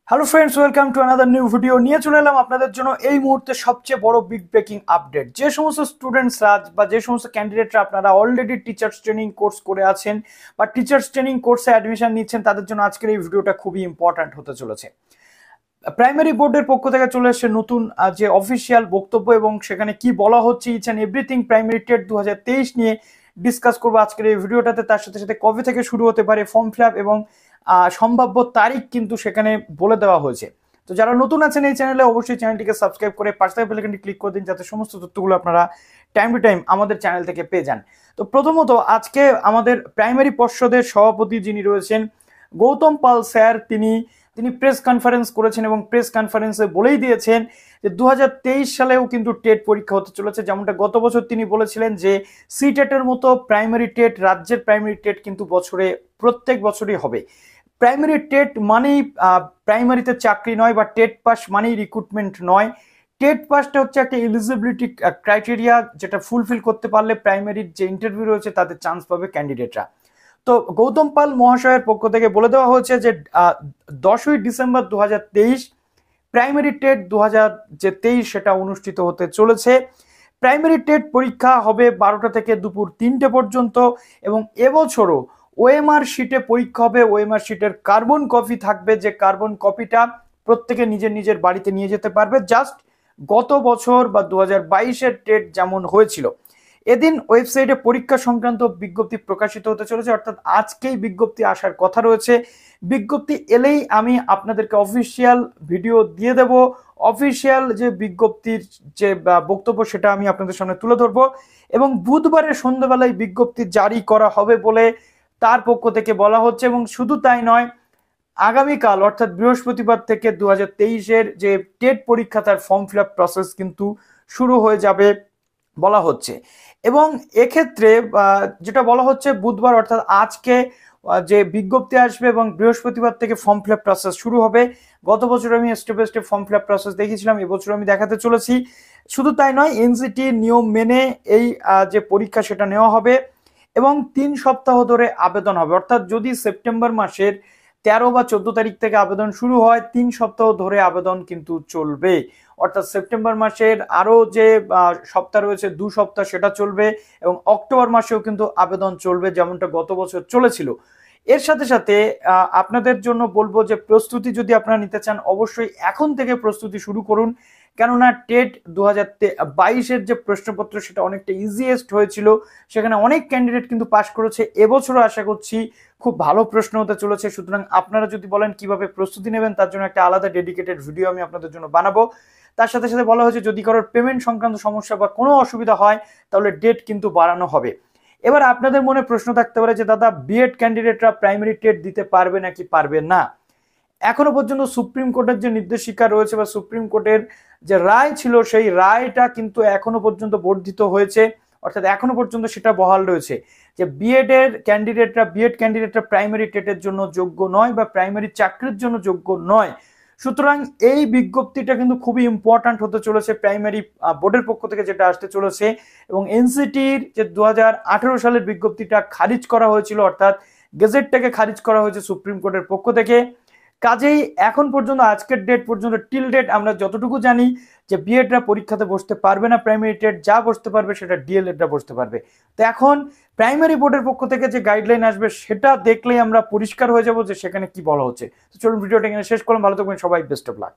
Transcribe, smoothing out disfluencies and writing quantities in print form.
Hello friends, welcome to another new video. নিয়ে চলে এলাম আপনাদের জন্য এই মুহূর্তে সবচেয়ে বড় বিগ ব্রেকিং আপডেট। যে সমস্ত স্টুডেন্টসরা বা যে সমস্ত ক্যান্ডিডেটরা আপনারা অলরেডি টিচার্স ট্রেনিং কোর্স করে আছেন বা টিচার্স ট্রেনিং কোর্সে অ্যাডমিশন নিচ্ছেন, তাদের জন্য আজকের এই ভিডিওটা খুবই ইম্পর্ট্যান্ট হতে চলেছে। প্রাইমারি বোর্ডের পক্ষ থেকে চলে এসেছে নতুন যে অফিসিয়াল বক্তব্য, এবং সেখানে কি বলা হচ্ছে each and everything primary TET 2023 নিয়ে ডিসকাস করবো আজকের এই ভিডিওটাতে। তার সাথে সাথে কবে থেকে শুরু হতে পারে ফর্ম ফিল আপ এবং সম্ভাব্য তারিখ কিন্তু সেখানে বলে দেওয়া হয়েছে। তো যারা নতুন আছেন এই চ্যানেলে, অবশ্যই চ্যানেলটিকে সাবস্ক্রাইব করে পাশে থাকা বেল আইকনটি ক্লিক করে দিন, যাতে সমস্ত তথ্যগুলো আপনারা টাইম টু টাইম আমাদের চ্যানেল থেকে পেয়ে যান। তো প্রথমত আজকে আমাদের প্রাইমারি পর্ষদের সভাপতি যিনি রয়েছেন গৌতম পাল স্যার, তিনি প্রেস কনফারেন্স করেছেন এবং প্রেস কনফারেন্সে বলেই দিয়েছেন যে 2023 সালেও কিন্তু টেট পরীক্ষা হতে চলেছে। যেমনটা গত বছর তিনি বলেছিলেন যে সিটেটের মতো প্রাইমারি টেট, রাজ্যের প্রাইমারি টেট কিন্তু প্রত্যেক বছরই হবে। প্রাইমারি টেট মানেই প্রাইমারিতে চাকরি নয়, বা টেট পাস মানেই রিক্রুটমেন্ট নয়। টেট পাসটা হচ্ছে একটা এলিজিবিলিটি ক্রাইটেরিয়া, যেটা ফুলফিল করতে পারলে প্রাইমারির যে ইন্টারভিউ রয়েছে তাতে চান্স পাবে ক্যান্ডিডেটরা। তো গৌতম পাল মহাশয়ের পক্ষ থেকে বলে দেওয়া হয়েছে যে 10ই ডিসেম্বর 2023 প্রাইমারি টেট 2023 সেটা অনুষ্ঠিত হতে চলেছে। প্রাইমারি টেট পরীক্ষা হবে 12টা থেকে দুপুর 3টে পর্যন্ত, এবং এবছরও ওএমআর শিটে পরীক্ষা হবে। ওএমআর শিটের কার্বন কপি থাকবে, যে কার্বন কপিটা প্রত্যেকে নিজের নিজের বাড়িতে নিয়ে যেতে পারবে, জাস্ট গত বছর বা 2022-এর টেট যেমন হয়েছিল। এদিন ওয়েবসাইটে পরীক্ষা সংক্রান্ত বিজ্ঞপ্তি প্রকাশিত হতে চলেছে, অর্থাৎ আজকেই বিজ্ঞপ্তি আসার কথা রয়েছে। বিজ্ঞপ্তি এলেই আমি আপনাদেরকে অফিসিয়াল ভিডিও দিয়ে দেব। অফিসিয়াল যে বিজ্ঞপ্তির যে বক্তব্য সেটা আমি আপনাদের সামনে তুলে ধরবো, এবং বুধবারের সন্ধ্যাবেলায় বিজ্ঞপ্তি জারি করা হবে বলে তার পক্ষ থেকে বলা হচ্ছে। এবং শুধু তাই নয়, আগামীকাল অর্থাৎ বৃহস্পতিবার থেকে 2023-এর যে টেট পরীক্ষা তার ফর্ম ফিল আপ প্রসেস কিন্তু শুরু হয়ে যাবে বলা হচ্ছে। এবং এক্ষেত্রে যেটা বলা হচ্ছে, বুধবার অর্থাৎ আজকে যে বিজ্ঞপ্তি আসবে এবং বৃহস্পতিবার থেকে ফর্ম ফিল আপ প্রসেস শুরু হবে। গত বছর আমি step by step form fill up process দেখিয়েছিলাম, এবছর আমি দেখাতে চলেছি। শুধু তাই নয়, এনসিটি নিয়ম মেনে এই যে পরীক্ষা সেটা নেওয়া হবে, এবং 3 সপ্তাহ ধরে আবেদন হবে। অর্থাৎ যদি সেপ্টেম্বর মাসের 13 বা 14 তারিখ থেকে আবেদন শুরু হয়, 3 সপ্তাহ ধরে আবেদন কিন্তু চলবে। অর্থাৎ সেপ্টেম্বর মাসের আরো যে সপ্তাহ রয়েছে 2 সপ্তাহ সেটা চলবে, এবং অক্টোবর মাসেও কিন্তু আবেদন চলবে, যেমনটা গত বছর চলেছিল। এর সাথে সাথে আপনাদের জন্য বলবো যে প্রস্তুতি যদি আপনারা নিতে চান, অবশ্যই এখন থেকে প্রস্তুতি শুরু করুন। কেননা টেট 2022-এর যে প্রশ্নপত্র সেটা অনেকটা ইজিয়েস্ট হয়েছিল, সেখানে অনেক ক্যান্ডিডেট কিন্তু পাশ করেছে। এবছরও আশা করছি খুব ভালো প্রশ্ন হতে চলেছে। সুতরাং আপনারা যদি বলেন কিভাবে প্রস্তুতি নেবেন, তার জন্য একটা আলাদা ডেডিকেটেড ভিডিও আমি আপনাদের জন্য বানাবো। তার সাথে সাথে বলা হয়েছে যদি কারোর পেমেন্ট সংক্রান্ত সমস্যা বা কোনো অসুবিধা হয়, তাহলে ডেট কিন্তু বাড়ানো হবে। এবার আপনাদের মনে প্রশ্ন থাকতে পারে যে দাদা, বিএড ক্যান্ডিডেটরা প্রাইমারি টেট দিতে পারবে নাকি পারবে না। এখনো পর্যন্ত সুপ্রিম কোর্টের যে নির্দেশিকা রয়েছে বা সুপ্রিম কোর্টের যে রায় ছিল, সেই রায়টা কিন্তু এখনো পর্যন্ত বর্ধিত হয়েছে, অর্থাৎ এখনো পর্যন্ত সেটা বহাল রয়েছে যে বিএড ক্যান্ডিডেটরা প্রাইমারি টেটের জন্য যোগ্য নয় বা প্রাইমারি চাকরির জন্য যোগ্য নয়। সুতরাং এই বিজ্ঞপ্তিটা কিন্তু খুবই ইম্পর্ট্যান্ট হতে চলেছে প্রাইমারি বোর্ডের পক্ষ থেকে যেটা আসতে চলেছে। এবং এনসিটির যে 2018 সালের বিজ্ঞপ্তিটা খারিজ করা হয়েছিল, অর্থাৎ গেজেটটাকে খারিজ করা হয়েছে সুপ্রিম কোর্টের পক্ষ থেকে। কাজেই এখন পর্যন্ত, আজকের ডেট পর্যন্ত, টিল ডেট আমরা যতটুকু জানি যে বিএডরা পরীক্ষাতে বসতে পারবে না। প্রাইমারি টেট যা বসতে পারবে সেটা ডিএলএডরা বসতে পারবে। তো এখন প্রাইমারি বোর্ডের পক্ষ থেকে যে গাইডলাইন আসবে সেটা দেখলেই আমরা পরিষ্কার হয়ে যাব যে সেখানে কি বলা হচ্ছে। তো চলুন ভিডিওটা এখানে শেষ করলাম। ভালো থাকবেন সবাই, বেস্ট অফ লাক।